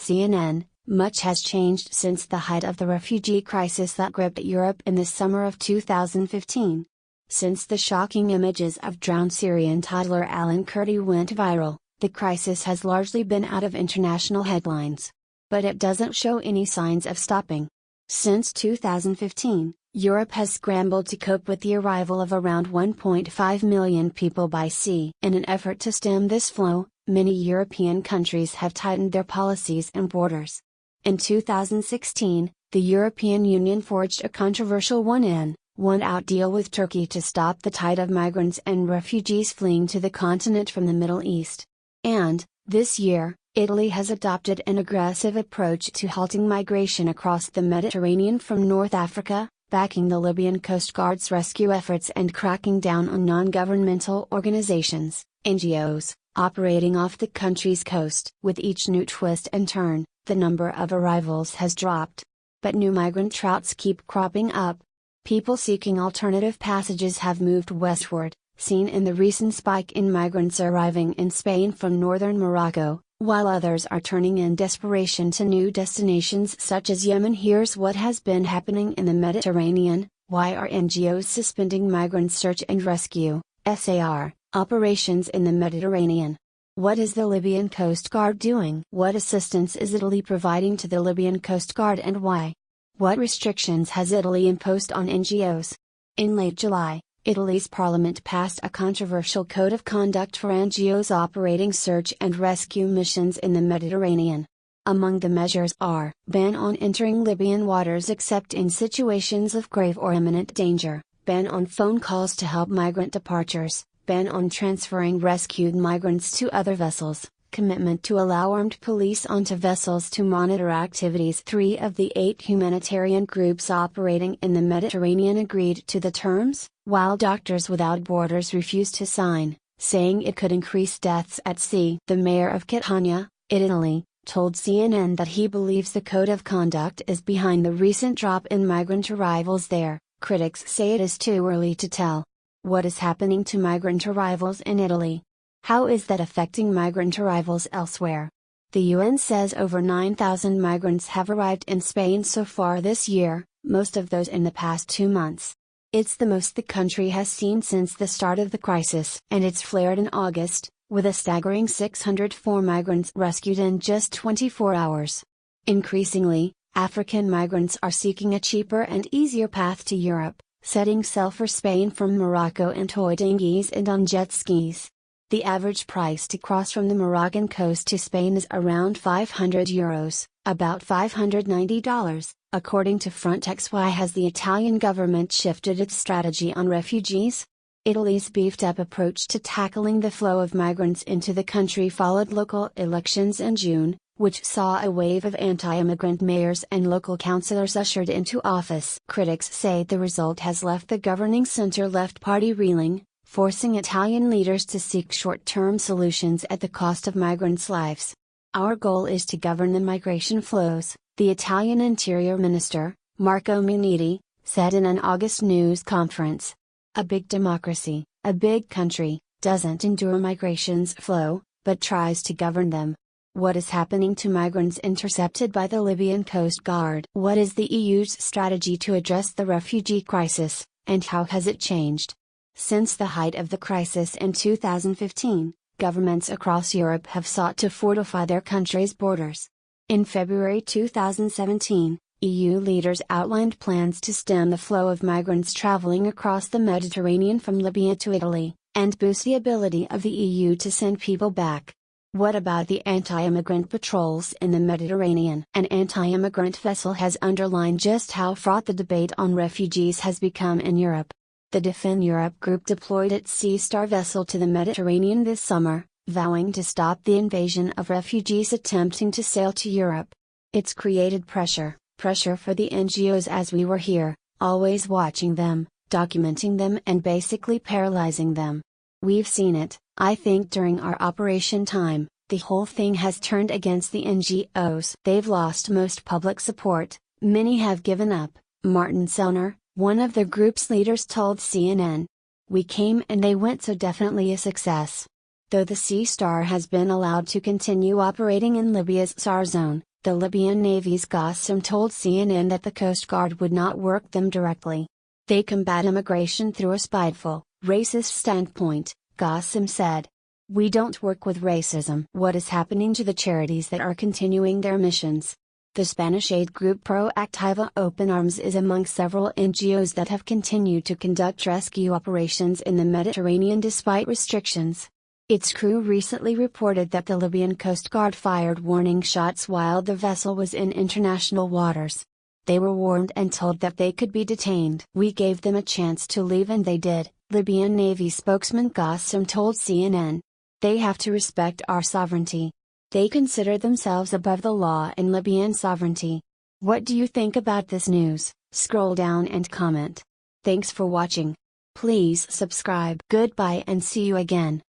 CNN, much has changed since the height of the refugee crisis that gripped Europe in the summer of 2015. Since the shocking images of drowned Syrian toddler Alan Kurdi went viral, the crisis has largely been out of international headlines. But it doesn't show any signs of stopping. Since 2015, Europe has scrambled to cope with the arrival of around 1.5 million people by sea. In an effort to stem this flow, many European countries have tightened their policies and borders. In 2016, the European Union forged a controversial one-in, one-out deal with Turkey to stop the tide of migrants and refugees fleeing to the continent from the Middle East. And, this year, Italy has adopted an aggressive approach to halting migration across the Mediterranean from North Africa, backing the Libyan Coast Guard's rescue efforts and cracking down on non-governmental organizations, NGOs, operating off the country's coast. With each new twist and turn, the number of arrivals has dropped. But new migrant routes keep cropping up. People seeking alternative passages have moved westward, seen in the recent spike in migrants arriving in Spain from northern Morocco, while others are turning in desperation to new destinations such as Yemen. Here's what has been happening in the Mediterranean. Why are NGOs suspending migrant search and rescue (SAR) operations in the Mediterranean? What is the Libyan Coast Guard doing? What assistance is Italy providing to the Libyan Coast Guard and why? What restrictions has Italy imposed on NGOs? In late July, Italy's parliament passed a controversial code of conduct for NGOs operating search and rescue missions in the Mediterranean. Among the measures are: ban on entering Libyan waters except in situations of grave or imminent danger, ban on phone calls to help migrant departures, ban on transferring rescued migrants to other vessels, commitment to allow armed police onto vessels to monitor activities. 3 of the 8 humanitarian groups operating in the Mediterranean agreed to the terms, while Doctors Without Borders refused to sign, saying it could increase deaths at sea. The mayor of Catania, Italy, told CNN that he believes the code of conduct is behind the recent drop in migrant arrivals there. Critics say it is too early to tell. What is happening to migrant arrivals in Italy? How is that affecting migrant arrivals elsewhere? The UN says over 9,000 migrants have arrived in Spain so far this year, most of those in the past 2 months. It's the most the country has seen since the start of the crisis. And it's flared in August, with a staggering 604 migrants rescued in just 24 hours. Increasingly, African migrants are seeking a cheaper and easier path to Europe, setting sail for Spain from Morocco in toy dinghies and on jet skis. The average price to cross from the Moroccan coast to Spain is around €500, about $590, according to Frontex. Why has the Italian government shifted its strategy on refugees? Italy's beefed up approach to tackling the flow of migrants into the country followed local elections in June, which saw a wave of anti-immigrant mayors and local councillors ushered into office. Critics say the result has left the governing centre-left party reeling, forcing Italian leaders to seek short-term solutions at the cost of migrants' lives. Our goal is to govern the migration flows, the Italian Interior Minister, Marco Minniti, said in an August news conference. A big democracy, a big country, doesn't endure migration's flow, but tries to govern them. What is happening to migrants intercepted by the Libyan Coast Guard? What is the EU's strategy to address the refugee crisis, and how has it changed? Since the height of the crisis in 2015, governments across Europe have sought to fortify their country's borders. In February 2017, EU leaders outlined plans to stem the flow of migrants traveling across the Mediterranean from Libya to Italy, and boost the ability of the EU to send people back. What about the anti-immigrant patrols in the Mediterranean? An anti-immigrant vessel has underlined just how fraught the debate on refugees has become in Europe. The Defend Europe group deployed its Sea Star vessel to the Mediterranean this summer, vowing to stop the invasion of refugees attempting to sail to Europe. It's created pressure for the NGOs, as we were here, always watching them, documenting them and basically paralyzing them. We've seen it, I think during our operation time, the whole thing has turned against the NGOs. They've lost most public support, many have given up, Martin Sellner, one of the group's leaders told CNN. We came and they went, so definitely a success. Though the Sea Star has been allowed to continue operating in Libya's SAR zone, The Libyan Navy's Qassem told CNN that the Coast Guard would not work them directly. They combat immigration through a spiteful, racist standpoint, Qassem said. We don't work with racism. What is happening to the charities that are continuing their missions? The Spanish aid group Proactiva Open Arms is among several NGOs that have continued to conduct rescue operations in the Mediterranean despite restrictions. Its crew recently reported that the Libyan Coast Guard fired warning shots while the vessel was in international waters. They were warned and told that they could be detained. We gave them a chance to leave and they did, Libyan Navy spokesman Qassem told CNN. They have to respect our sovereignty. They consider themselves above the law and Libyan sovereignty. What do you think about this news? Scroll down and comment. Thanks for watching. Please subscribe. Goodbye and see you again.